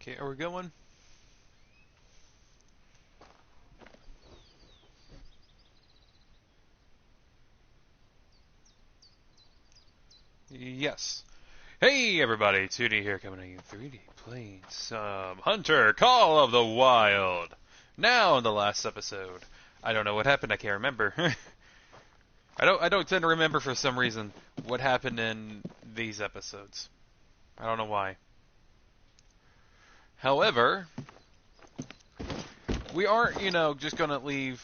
Okay, are we going? Yes. Hey everybody, 2D here coming at you 3D playing some Hunter Call of the Wild. Now in the last episode. I don't know what happened, I can't remember. I don't tend to remember for some reason what happened in these episodes. I don't know why. However, we aren't, just gonna leave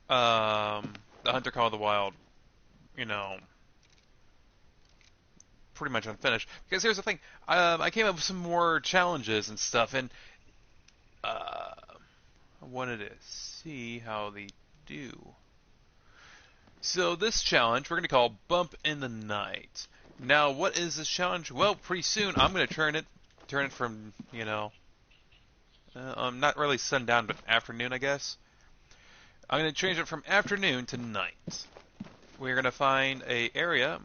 the Hunter Call of the Wild, you know, pretty much unfinished. Because here's the thing, I came up with some more challenges and stuff, and I wanted to see how they do. So this challenge we're going to call Bump in the Night. Now, what is this challenge? Well, pretty soon I'm going to turn it from, not really sundown, but afternoon, I guess. I'm going to change it from afternoon to night. We're going to find a area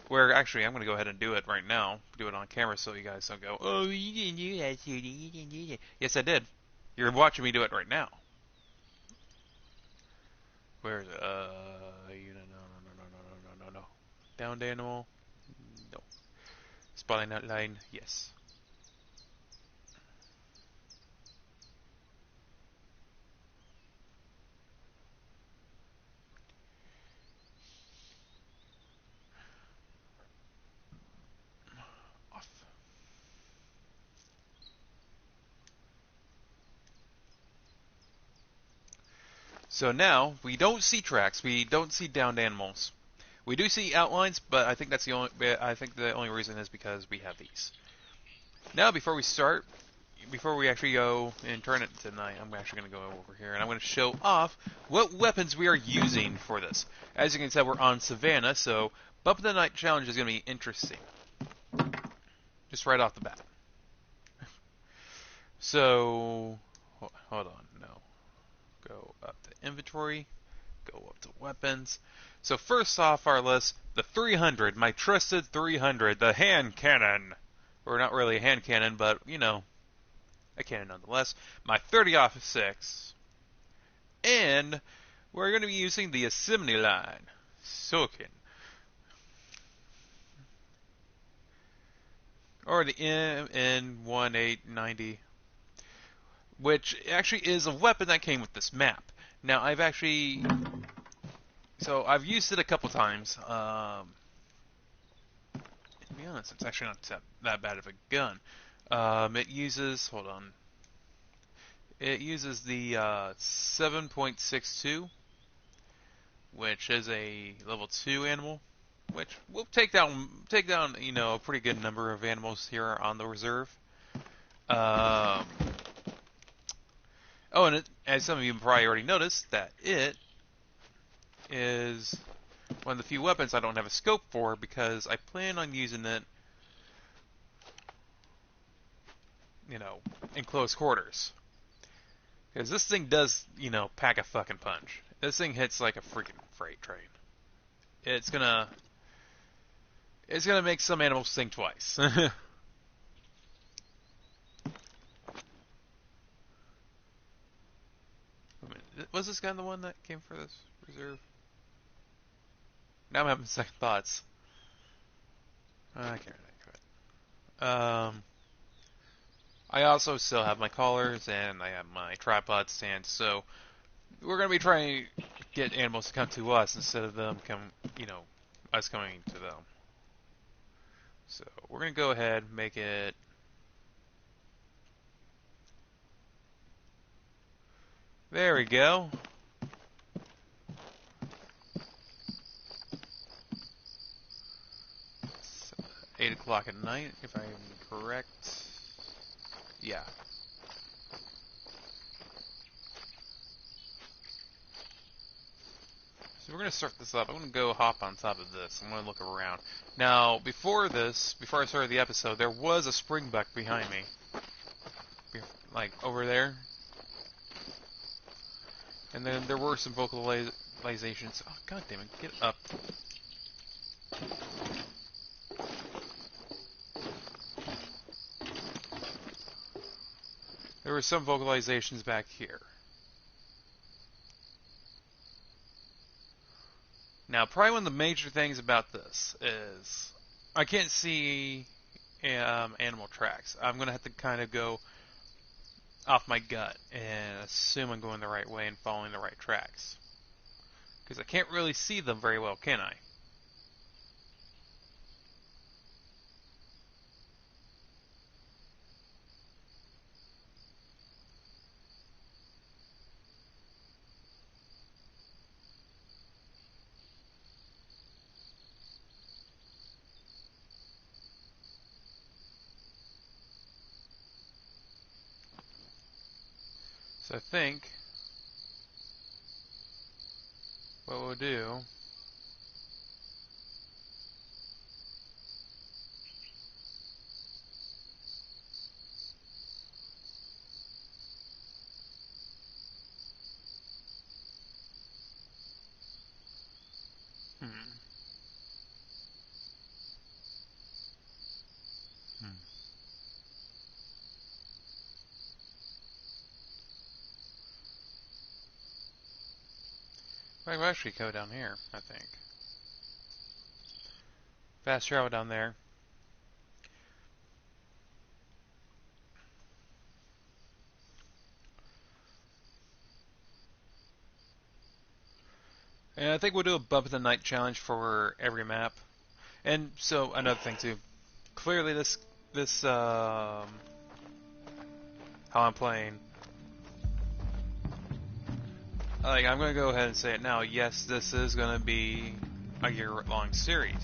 where, actually, I'm going to go ahead and do it right now. Do it on camera so you guys don't go, oh, you didn't do that, Judy. You didn't do that. Yes, I did. You're watching me do it right now. Where is it? No. Downed animal? No. Spotting outline? Yes. Off. So now, we don't see tracks, we don't see downed animals. We do see outlines, but I think the only reason is because we have these. Now, before we actually go and turn it tonight, I'm actually going to go over here and I'm going to show off what weapons we are using for this. As you can tell, we're on Savannah, so Bump in the Night challenge is going to be interesting. Just right off the bat. So, hold on, no. Go up to inventory, go up to weapons. So first off our list, the 300, my trusted 300, the hand cannon. Or not really a hand cannon, but, a cannon nonetheless. My 30-06. And we're going to be using the assembly line. Soken. Or the MN1890. Which actually is a weapon that came with this map. Now, I've used it a couple times. To be honest, it's actually not that bad of a gun. Hold on. It uses the 7.62, which is a level 2 animal, which will take down, a pretty good number of animals here on the reserve. And as some of you probably already noticed, that it is one of the few weapons I don't have a scope for because I plan on using it, in close quarters. Because this thing does, pack a fucking punch. This thing hits like a freaking freight train. It's gonna make some animals think twice. Was this gun the one that came for this reserve? Now I'm having second thoughts. I can't really think of it. I also still have my collars and I have my tripod stand, so we're gonna be trying to get animals to come to us instead of us coming to them. So we're gonna go ahead and make it. There we go. 8 o'clock at night, if I'm correct. Yeah. So we're going to start this up. I'm going to go hop on top of this. I'm going to look around. Now, before I started the episode, there was a springbuck behind me. Like, over there. And then there were some vocalizations. Oh, god damn it. Get up. There were some vocalizations back here. Now, probably one of the major things about this is I can't see animal tracks. I'm going to have to kind of go off my gut and assume I'm going the right way and following the right tracks. Because I can't really see them very well, can I? So I think what we'll do hmm. Hmm. I will actually go down here, I think. Fast travel down there. And I think we'll do a bump in the night challenge for every map. And so another thing too. Clearly this how I'm playing. Like I'm gonna go ahead and say it now. Yes, this is gonna be a year-long series.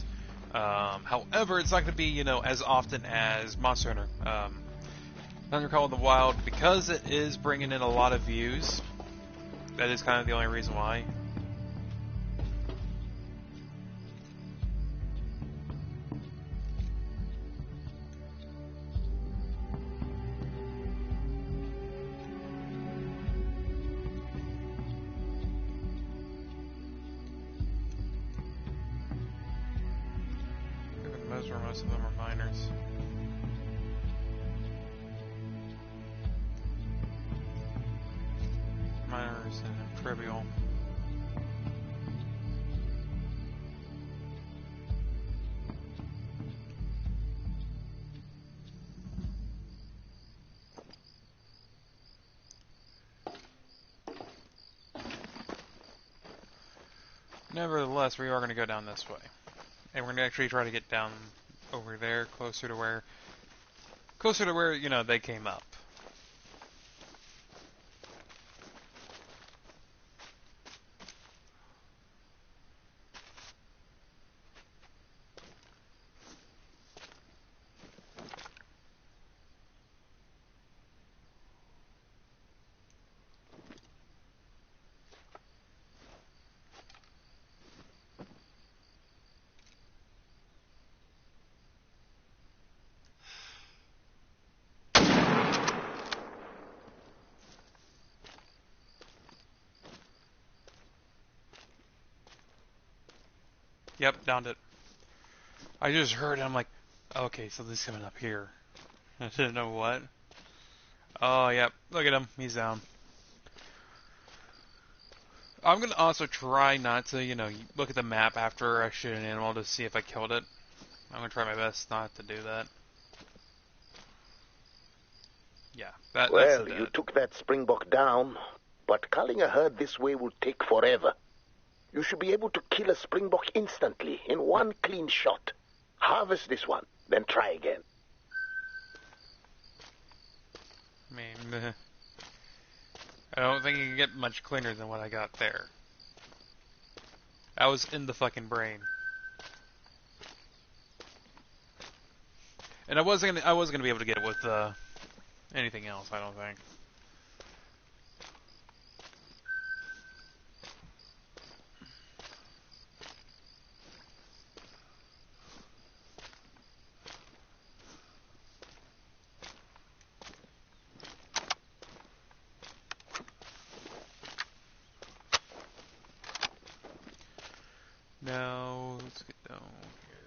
However, it's not gonna be as often as Monster Hunter. Thunder Call of the Wild, because it is bringing in a lot of views. That is kind of the only reason why. Most of them are miners. Miners and trivial. Nevertheless, we are going to go down this way. And we're going to actually try to get down over there, closer to where, they came up. Yep, downed it. I just heard it, I'm like, okay, so this is coming up here. I didn't know what. Oh, yep, look at him, he's down. I'm going to also try not to, look at the map after I shoot an animal to see if I killed it. I'm going to try my best not to do that. Yeah, that's well, you took that springbok down, but culling a herd this way will take forever. You should be able to kill a springbok instantly, in one clean shot. Harvest this one, then try again. I mean, I don't think you can get much cleaner than what I got there. I was in the fucking brain. And I wasn't gonna be able to get it with anything else, I don't think. Now, let's get down here.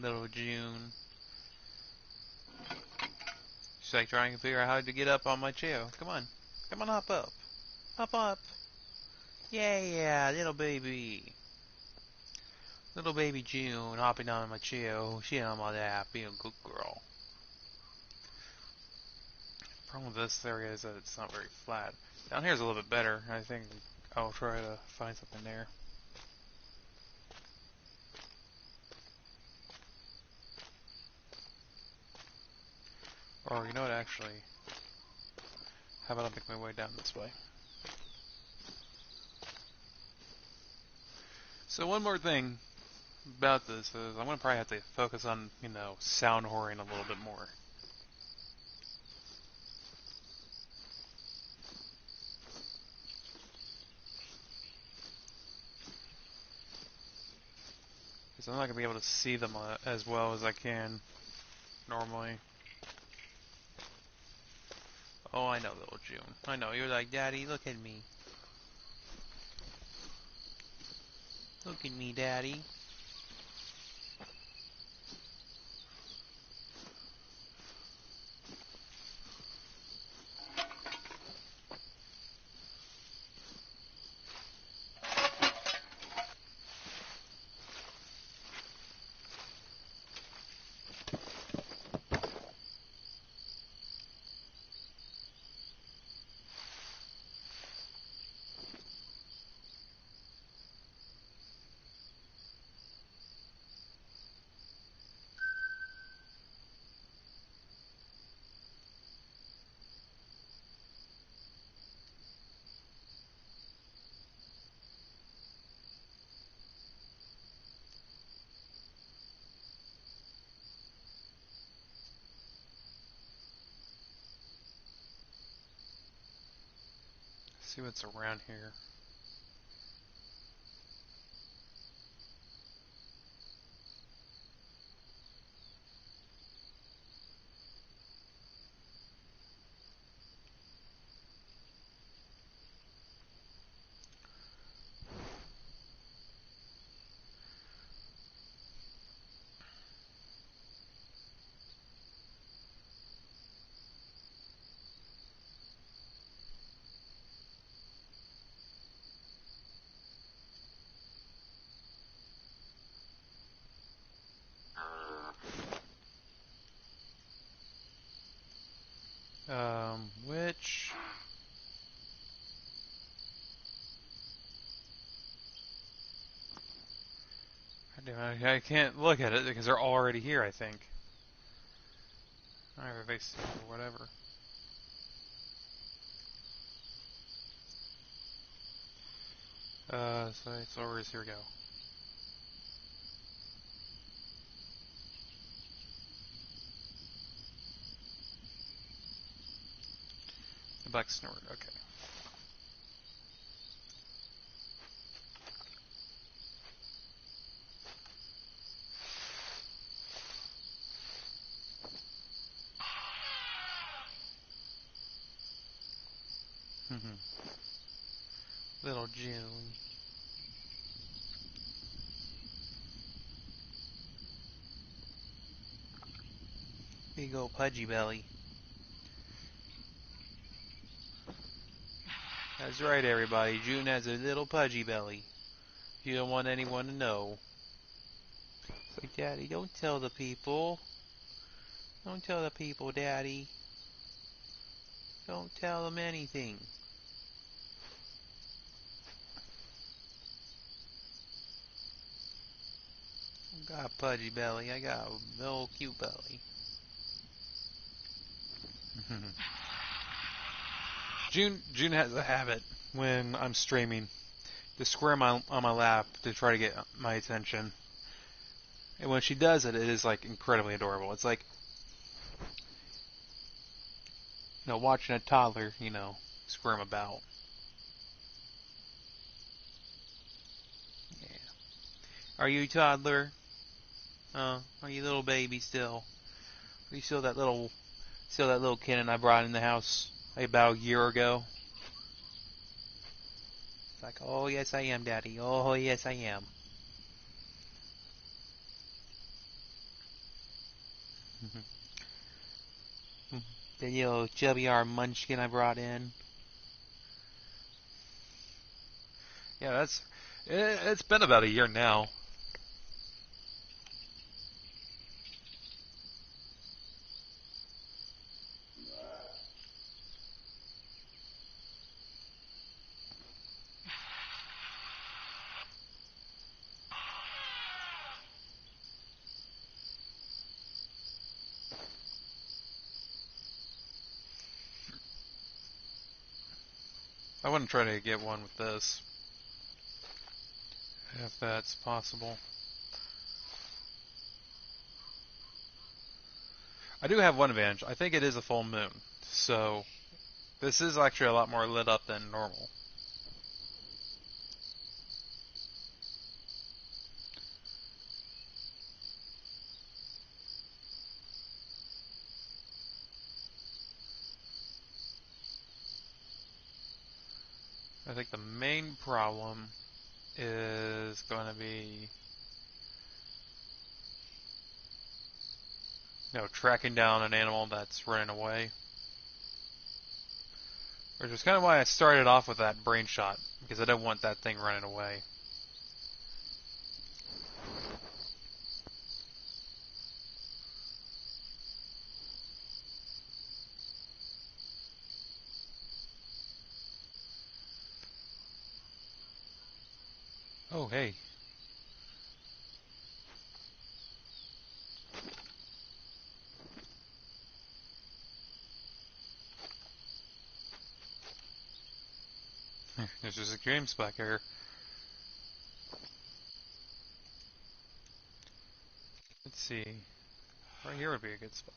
Little June. She's like trying to figure out how to get up on my chair. Come on. Come on up. Up. Yeah, little baby. Little baby June hopping on my chair. She on my lap, being a good girl. The problem with this area is that it's not very flat. Down here is a little bit better. I think I'll try to find something there. Or, you know what, actually, how about I make my way down this way? So one more thing about this is I'm going to probably have to focus on, sound whoring a little bit more. Because I'm not going to be able to see them as well as I can normally. Oh, I know, little June. I know, you're like, Daddy, look at me. Look at me, Daddy. See what's around here. Which... I can't look at it because they're already here, I think. Alright, face or whatever. So where's here we go. The black snort, okay. Little June. Big old pudgy belly. That's right, everybody. June has a little pudgy belly. You don't want anyone to know. It's like, Daddy, don't tell the people. Don't tell the people, Daddy. Don't tell them anything. I got a pudgy belly. I got a little cute belly. June has a habit when I'm streaming to squirm on my lap to try to get my attention. And when she does it, it is like incredibly adorable. It's like, watching a toddler, squirm about. Yeah. Are you a toddler? Are you a little baby still? Are you still that little kitten I brought in the house about a year ago? It's like, oh yes I am, Daddy. Oh yes I am. The little chubby R munchkin I brought in. Yeah, it's been about a year now. I want to try to get one with this, if that's possible. I do have one advantage. I think it is a full moon, so this is actually a lot more lit up than normal. I think the main problem is going to be, tracking down an animal that's running away. Which is kind of why I started off with that brain shot, because I don't want that thing running away. Oh, hey. There's just a James back here. Let's see. Right here would be a good spot.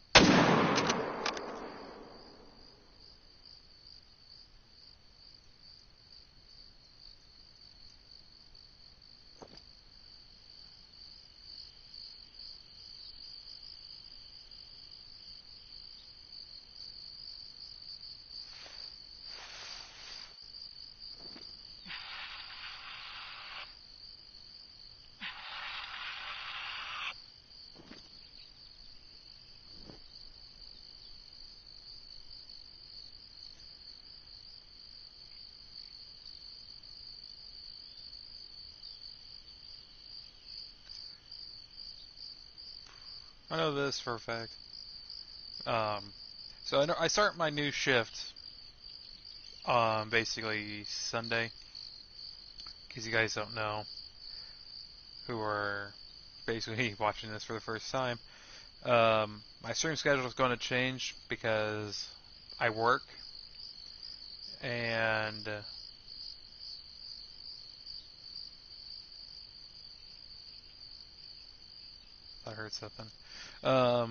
I know this for a fact. So I start my new shift basically Sunday. In case you guys don't know, who are basically watching this for the first time. My stream schedule is going to change because I work, and I heard something. But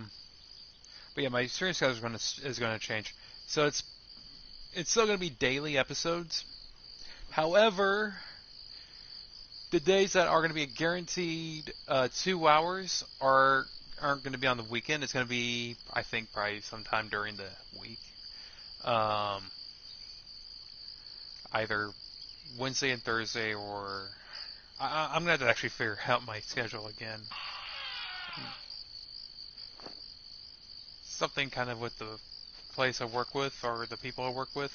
yeah, my stream schedule is going to change. So it's still going to be daily episodes. However, the days that are going to be a guaranteed 2 hours aren't going to be on the weekend. It's going to be, I think, probably sometime during the week. Either Wednesday and Thursday, or I'm going to have to actually figure out my schedule again. Something kind of with the place I work with, or the people I work with,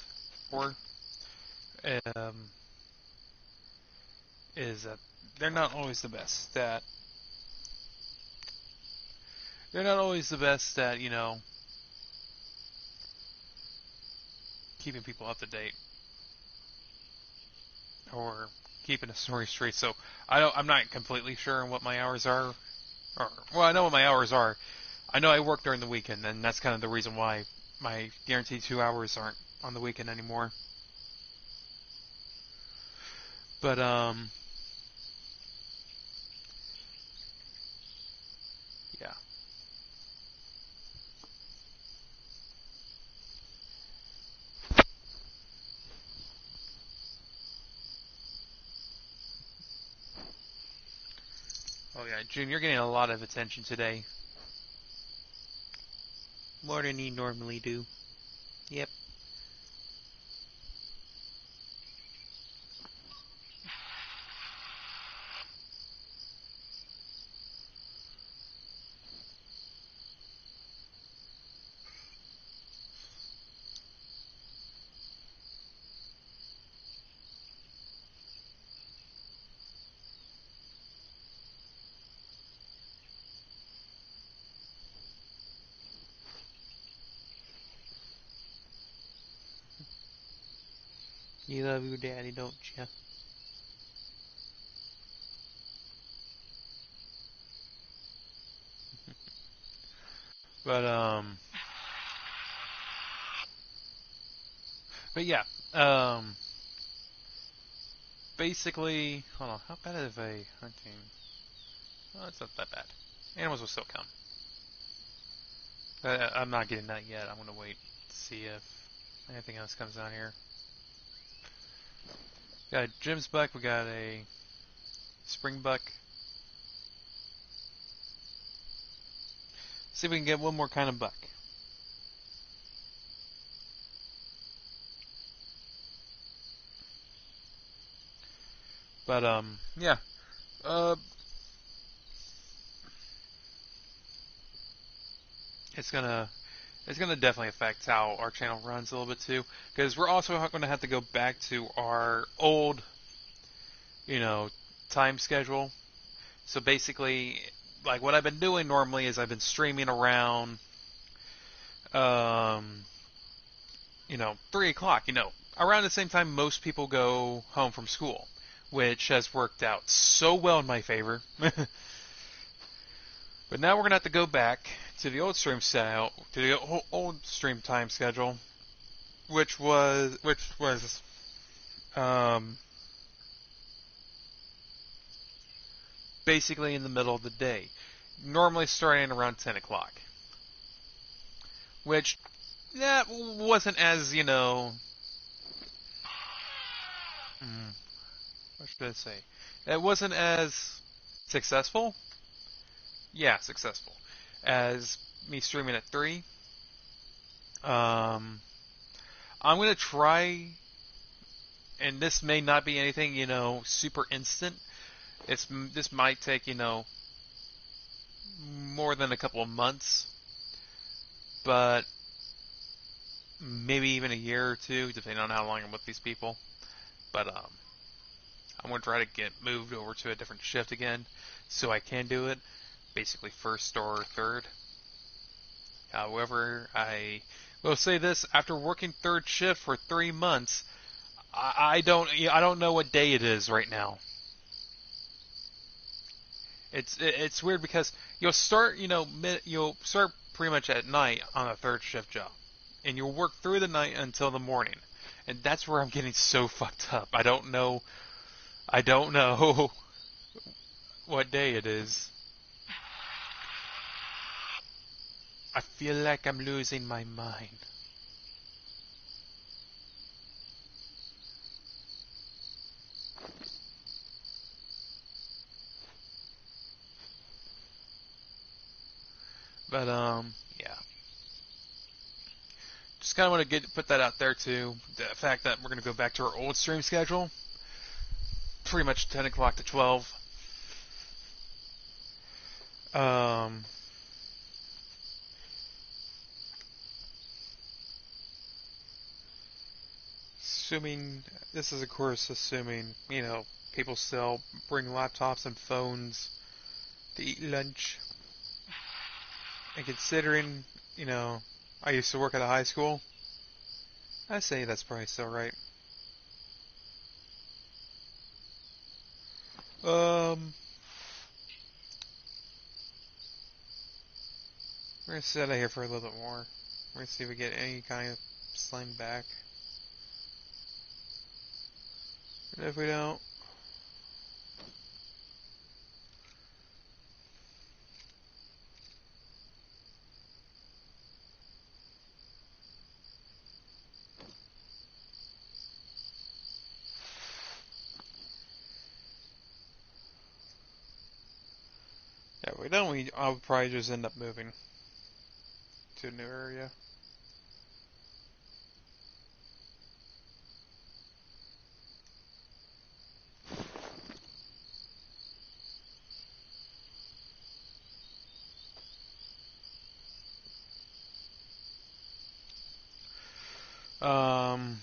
is that they're not always the best at keeping people up to date or keeping a story straight. So I'm not completely sure what my hours are. Well, I know what my hours are. I know I work during the weekend, and that's kind of the reason why my guaranteed 2 hours aren't on the weekend anymore. But yeah. Oh yeah, June, you're getting a lot of attention today. More than you normally do. Yep. You love your daddy, don't you? But but yeah, basically, hold on. How bad of a hunting? Oh, it's not that bad. Animals will still come. I'm not getting that yet. I'm gonna wait to see if anything else comes down here. Got a Jim's buck. We got a spring buck. See if we can get one more kind of buck. But yeah. Uh, it's gonna definitely affect how our channel runs a little bit too, because we're also going to have to go back to our old, you know, time schedule. So basically, like what I've been doing normally is I've been streaming around, um, 3 o'clock. Around the same time most people go home from school, which has worked out so well in my favor. But now we're gonna have to go back to the old stream style, to the old stream time schedule, which was um, basically in the middle of the day, normally starting around 10 o'clock, which that wasn't as what should I say? It wasn't as successful. Yeah, successful as me streaming at 3. Um, I'm gonna try, and this may not be anything super instant. This might take more than a couple of months, but maybe even a year or two, depending on how long I'm with these people. But I'm gonna try to get moved over to a different shift again, so I can do it, basically first or third. However, I will say this: after working third shift for 3 months, I don't know what day it is right now. It's weird because you'll start pretty much at night on a third shift job, and you'll work through the night until the morning, and that's where I'm getting so fucked up. I don't know what day it is. I feel like I'm losing my mind. But yeah. Just kind of want to put that out there too. The fact that we're going to go back to our old stream schedule, pretty much 10 o'clock to 12. Um, assuming this is of course assuming people still bring laptops and phones to eat lunch, and considering I used to work at a high school, I say that's probably still right. Um, we're gonna sit out here for a little bit more. We're gonna see if we get any kind of slime back. And if we don't, I'll probably just end up moving to a new area. Um,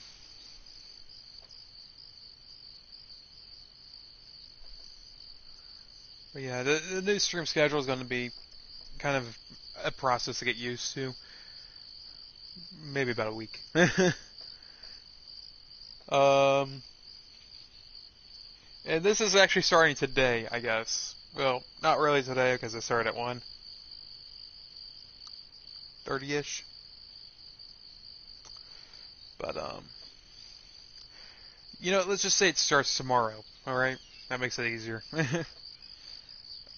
but yeah, the new stream schedule is going to be kind of a process to get used to. Maybe about a week. Um, and this is actually starting today, I guess. Well, not really today because I started at 1:30ish. But let's just say it starts tomorrow. All right, that makes it easier.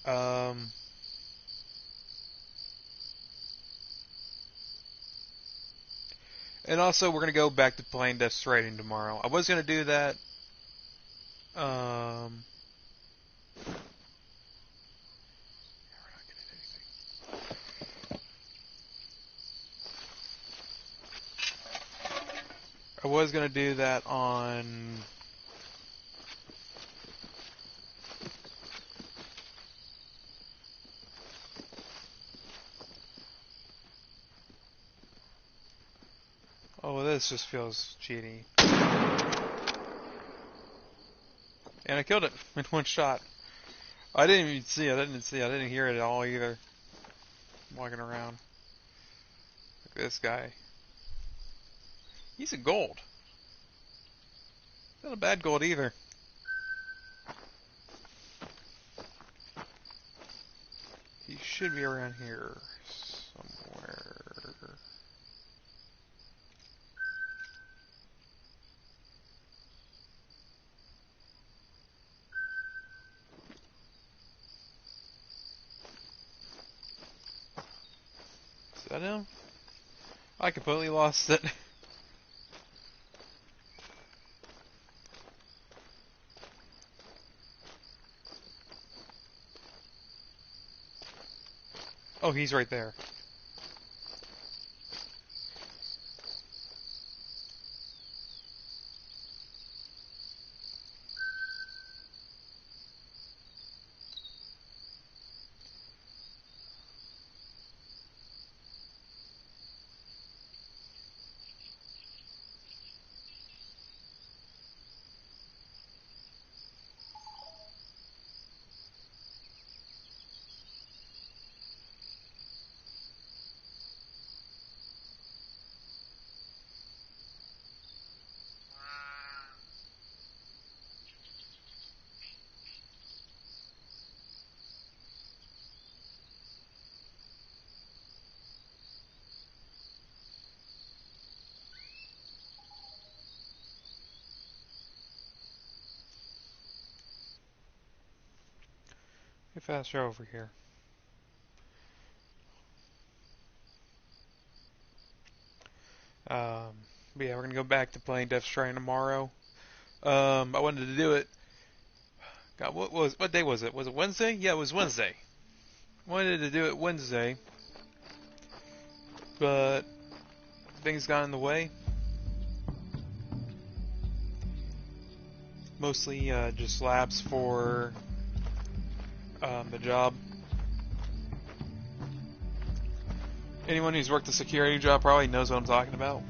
um, and also we're gonna go back to playing Death Stranding tomorrow. I was gonna do that. Um, I was gonna do that on. Oh, this just feels cheaty. And I killed it in one shot. I didn't even see it. I didn't hear it at all either. Walking around. Look at this guy. He's a gold. Not a bad gold either. He should be around here somewhere. Is that him? I completely lost it. Oh, he's right there. Get faster over here. Um, but yeah, we're gonna go back to playing Death Stranding tomorrow. I wanted to do it. God, what day was it? Was it Wednesday? Yeah, it was Wednesday. Wanted to do it Wednesday, but things got in the way. Mostly just labs for the job. Anyone who's worked a security job probably knows what I'm talking about.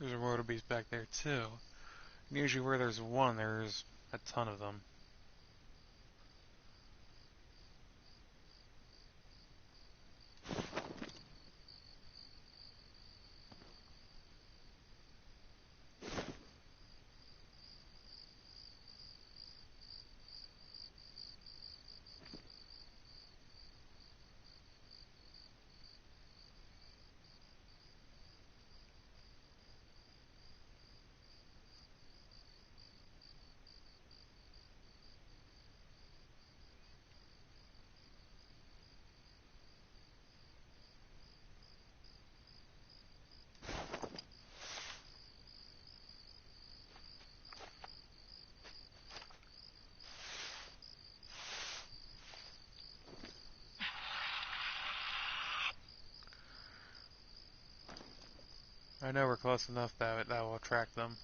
There's a wildebeest back there too. And usually where there's one, there's a ton of them. I know we're close enough that will attract them.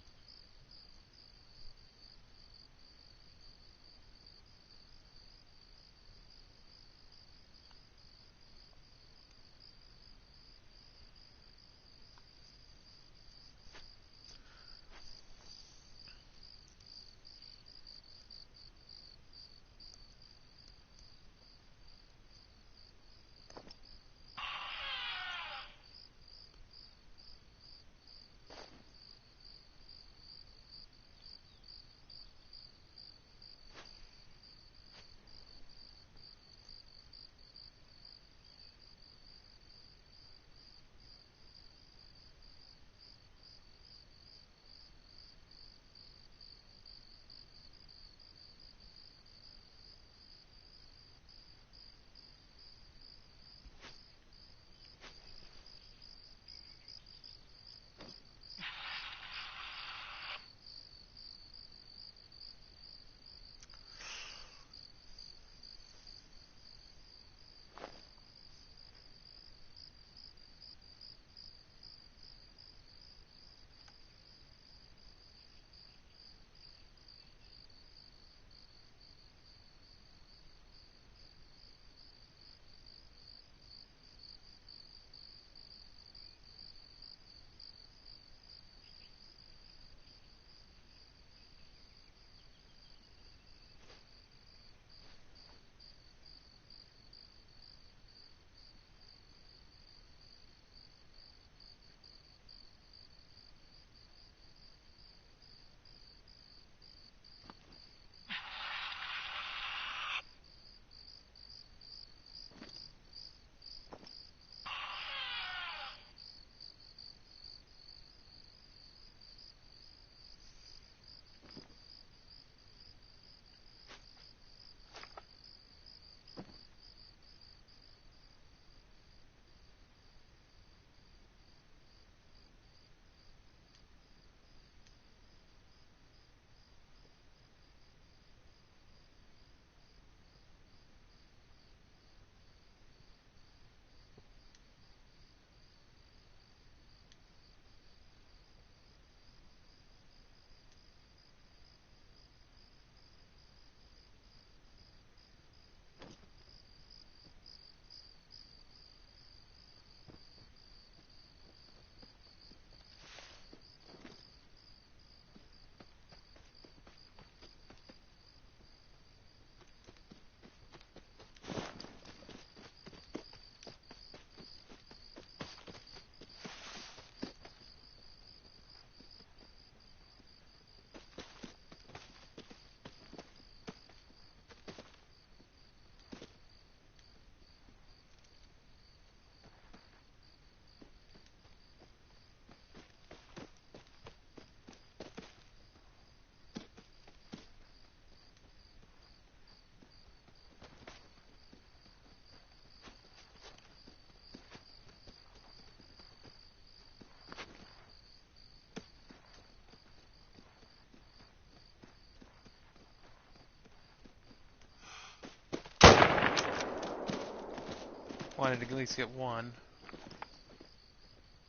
Wanted to at least get one.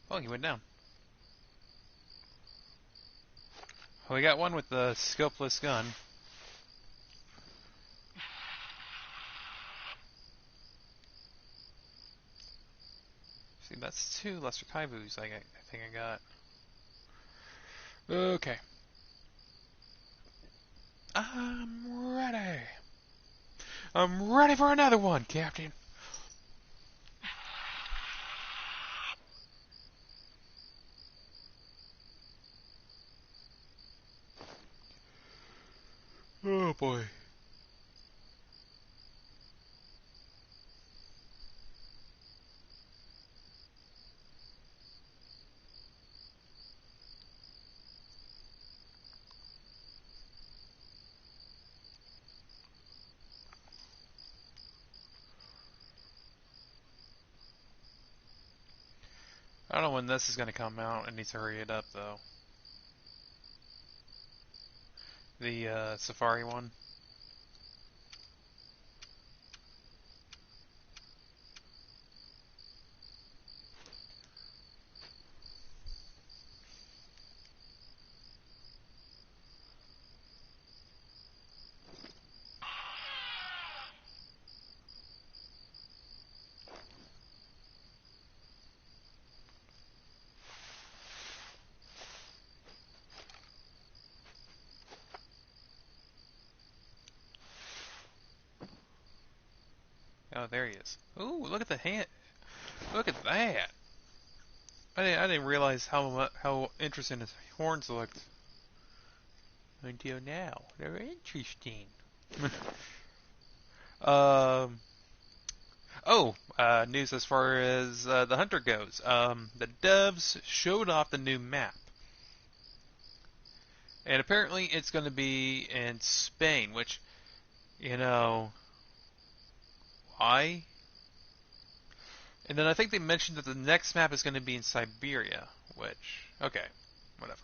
Oh, he went down. Well, we got one with the scopeless gun. See, that's two Lesser Kaibus I think I got. Okay. I'm ready. I'm ready for another one, Captain. Oh boy. I don't know when this is going to come out. I need to hurry it up, though. The Safari one. Oh, there he is. Ooh, look at the hand. Look at that. I didn't realize how interesting his horns looked until now. They're interesting. um. Oh, news as far as the hunter goes. The devs showed off the new map, and apparently it's going to be in Spain. Which, you know, why? And then I think they mentioned that the next map is going to be in Siberia. Which, okay, whatever.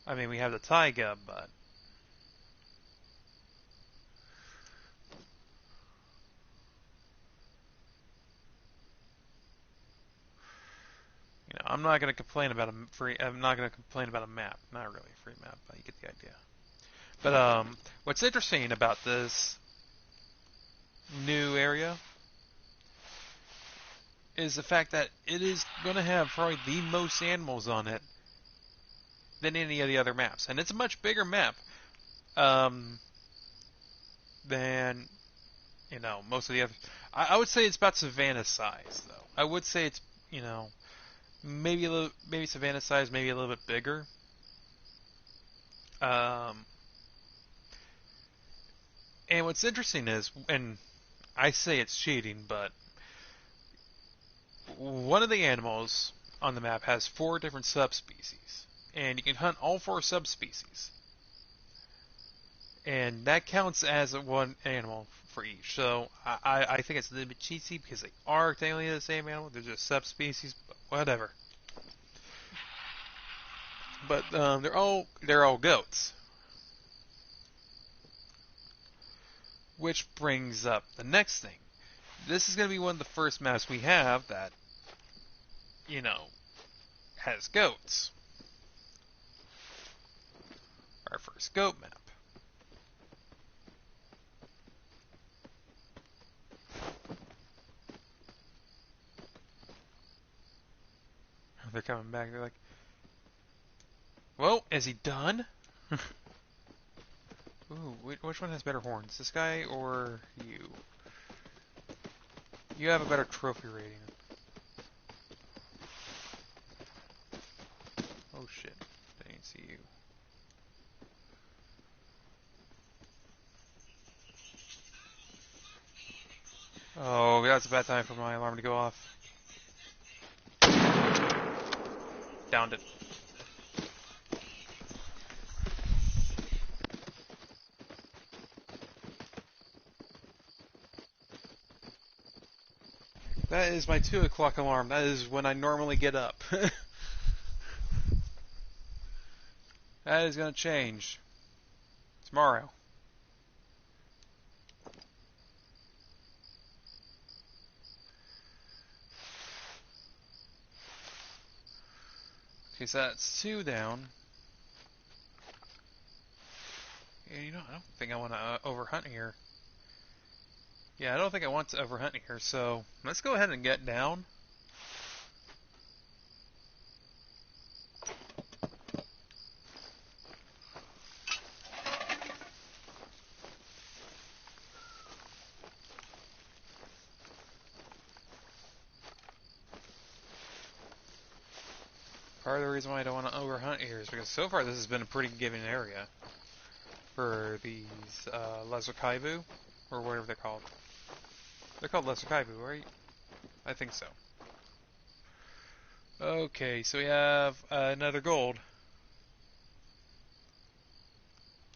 I mean, we have the taiga, but you know, I'm not going to complain about a free. I'm not going to complain about a map. Not really a free map, but you get the idea. But what's interesting about this new area is the fact that it is going to have probably the most animals on it than any of the other maps, and it's a much bigger map um, than most of the other. I would say it's about Savannah size, though. I would say it's maybe a little, maybe Savannah size, maybe a little bit bigger. Um, and what's interesting is, and I say it's cheating, but one of the animals on the map has 4 different subspecies, and you can hunt all 4 subspecies, and that counts as one animal for each. So I think it's a little bit cheesy because they are technically the same animal; they're just subspecies, but whatever. But they're all goats, which brings up the next thing. This is going to be one of the first maps we have that you know has goats. Our first goat map. They're coming back. They're like, "Well, is he done?" Ooh, which one has better horns? This guy or you? You have a better trophy rating. Oh shit, I didn't see you. Oh, that's a bad time for my alarm to go off. Downed it. That is my 2 o'clock alarm. That is when I normally get up. That is going to change tomorrow. Okay, so that's 2 down. And I don't think I want to overhunt here. Yeah, I don't think I want to overhunt here, so let's go ahead and get down. part of the reason why I don't want to overhunt here is because so far this has been a pretty given area for these lesser kaibu, or whatever they're called. They're called lesser kaibu, right? I think so. Okay, so we have another gold.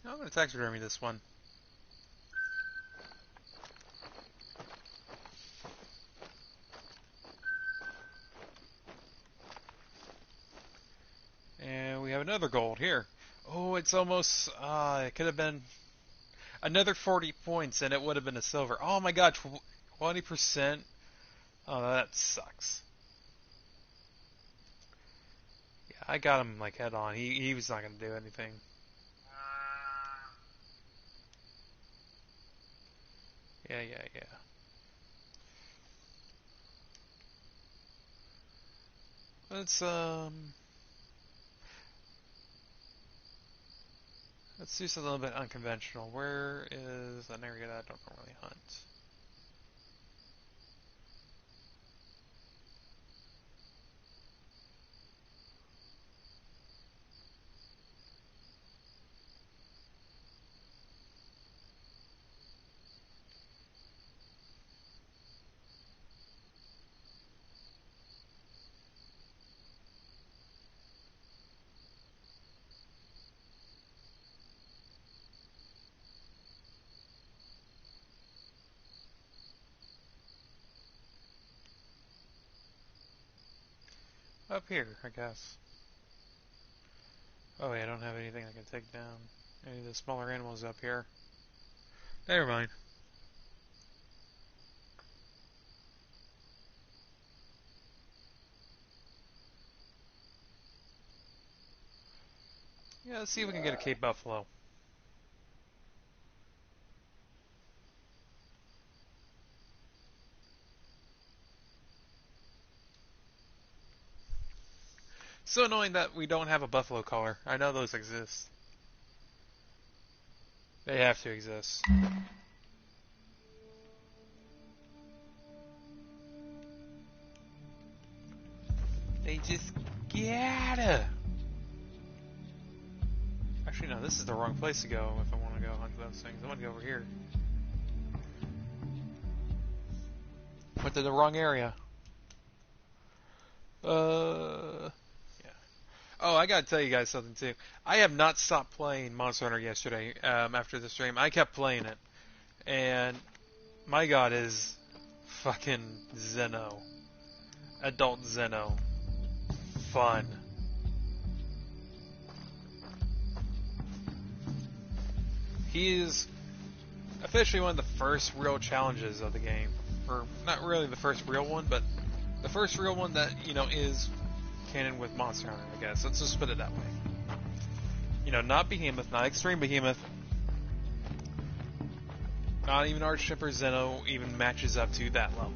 I'm going to taxidermy this one. And we have another gold here. Oh, it's almost, it could have been another 40 points and it would have been a silver. Oh my god, 20%? Oh, that sucks. Yeah, I got him like head on. He was not going to do anything. Yeah. Let's let's do something a little bit unconventional. Where is an area that I don't normally hunt? Up here, I guess. Oh, yeah, I don't have anything I can take down. Any of the smaller animals up here. Never mind. Yeah, let's see if we can get a Cape Buffalo. So annoying that we don't have a buffalo collar. I know those exist. They have to exist. They just gotta. Actually, no, this is the wrong place to go if I want to go hunt those things. I want to go over here. Went to the wrong area. Yeah. Oh, I gotta tell you guys something too. I have not stopped playing Monster Hunter yesterday. After the stream, I kept playing it, and my god, is fucking Zeno, adult Zeno, fun. He is officially one of the first real challenges of the game, or not really the first real one, but the first real one that is canon with Monster Hunter, I guess. Let's just put it that way. Not Behemoth, not Extreme Behemoth, not even Archshipper Zeno even matches up to that level.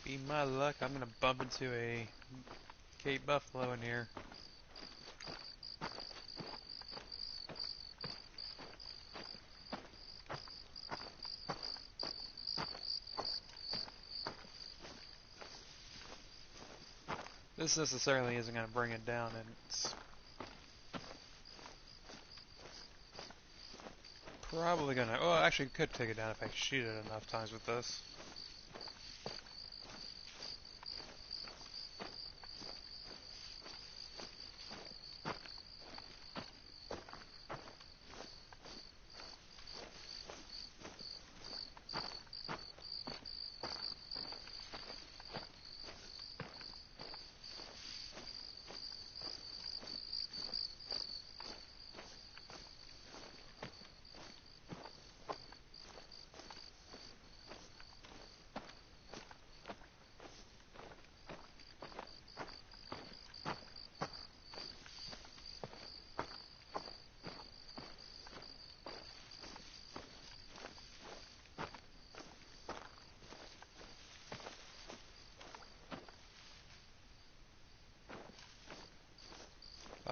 Be my luck, I'm gonna bump into a Cape Buffalo in here. This necessarily isn't gonna bring it down, and it's probably gonna. Oh, actually, could take it down if I shoot it enough times with this.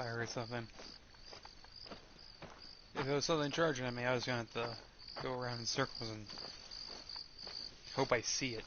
I heard something. If it was something charging at me, I was gonna have to go around in circles and hope I see it.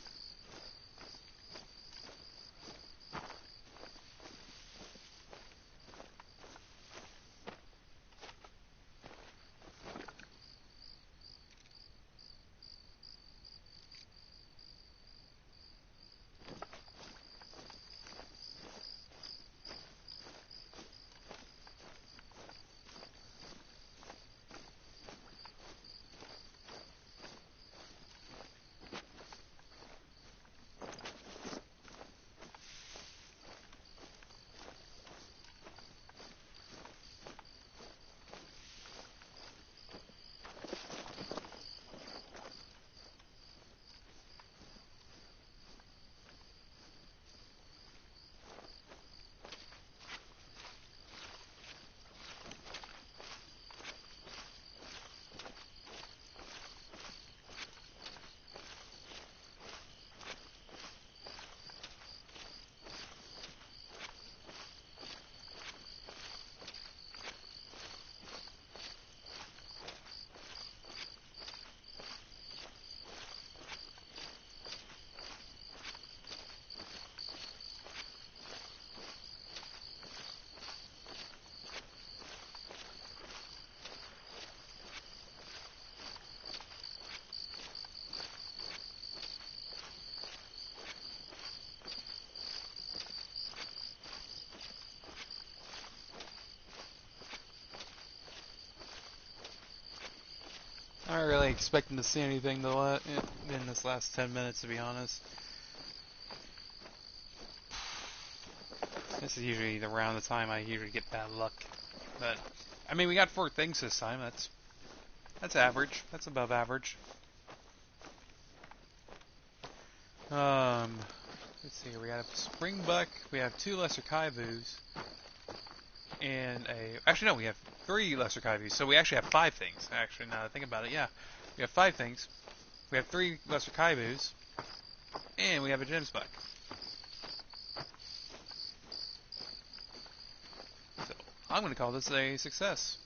I'm not really expecting to see anything in this last 10 minutes, to be honest. This is usually around the time I usually get bad luck. But, I mean, we got 4 things this time. That's average. That's above average. Let's see here. We have Springbuck. We have 2 Lesser Kaivus. And actually, no, we have 3 Lesser Kaivus. So we actually have 5 things. Actually, now that I think about it, yeah. We have 5 things. We have 3 Lesser Kaivus. And we have a Gemsbuck. So, I'm going to call this a success.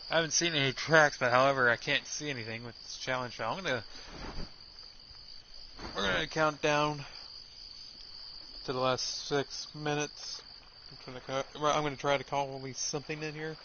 I haven't seen any tracks, but however, I can't see anything with this challenge. So we're gonna count down to the last 6 minutes. I'm gonna try to call at least something in here.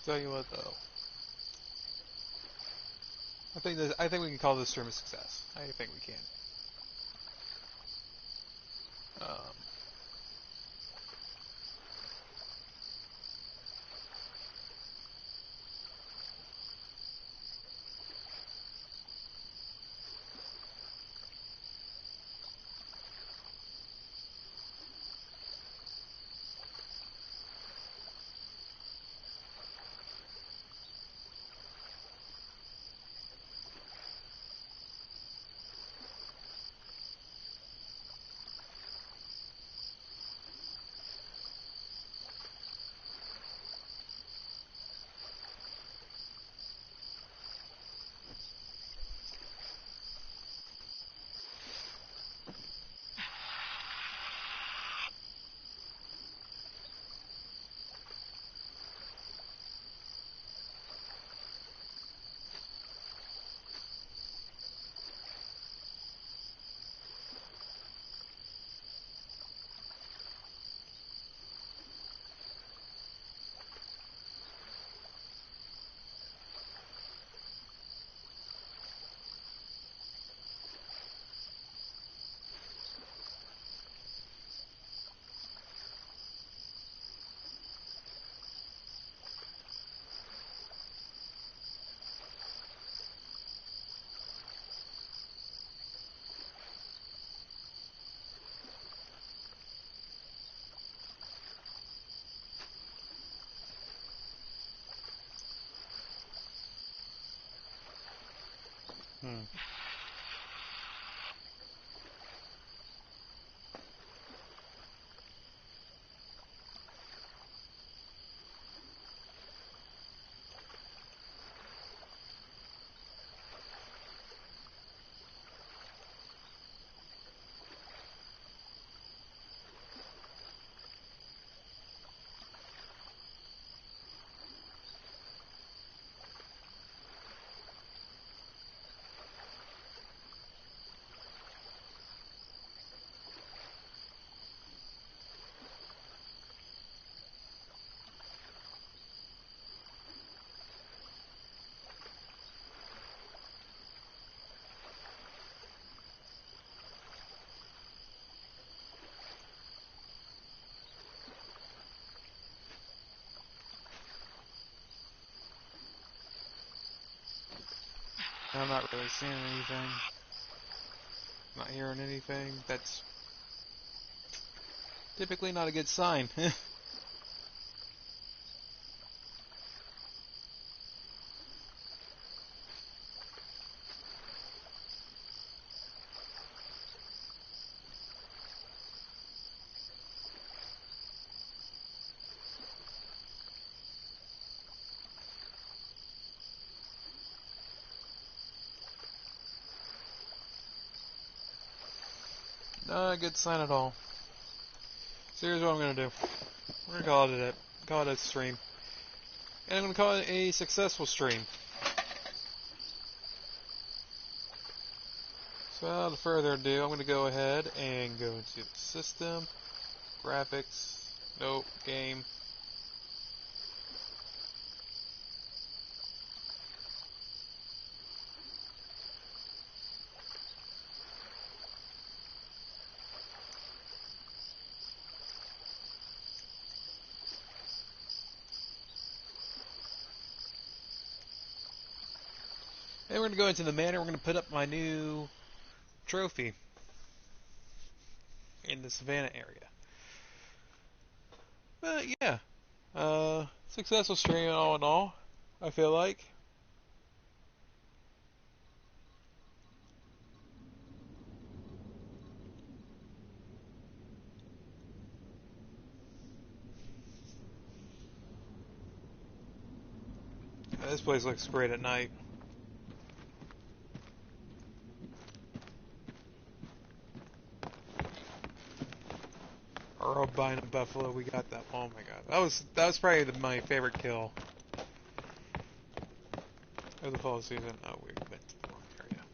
Tell you what though, I think we can call this stream a success. I think we can. Um, hmm. I'm not really seeing anything. Not hearing anything. That's typically not a good sign. Not a good sign at all. So here's what I'm gonna do. We're gonna call it a stream. And I'm gonna call it a successful stream. So without further ado, I'm gonna go ahead and go into the system, graphics, nope, game. And we're gonna go into the manor, we're gonna put up my new trophy in the Savannah area. But yeah, successful stream all in all, I feel like. This place looks great at night. Our albino buffalo, we got that. Oh my god, that was probably my favorite kill of the fall season. Oh, we went to the wrong area.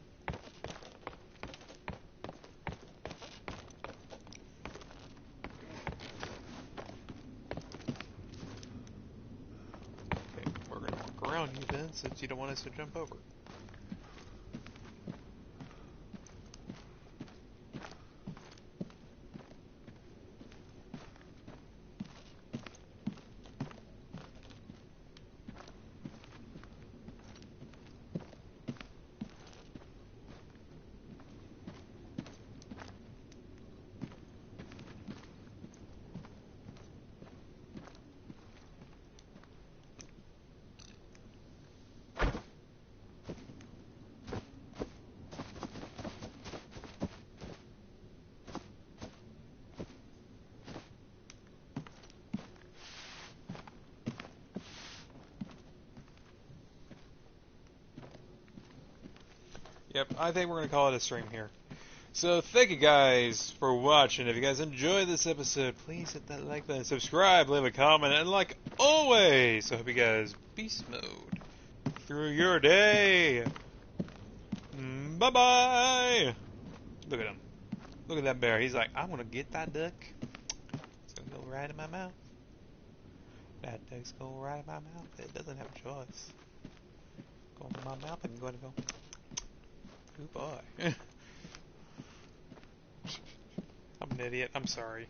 Okay, fence that you don't want us to jump over. Yep, I think we're going to call it a stream here. So thank you guys for watching. If you guys enjoyed this episode, please hit that like button, subscribe, leave a comment, and like always, I hope you guys beast mode through your day. Bye-bye. Look at him. Look at that bear. He's like, I'm going to get that duck. It's going to go right in my mouth. That duck's going right in my mouth. It doesn't have a choice. Go in my mouth and going to go. Good boy. I'm an idiot. I'm sorry.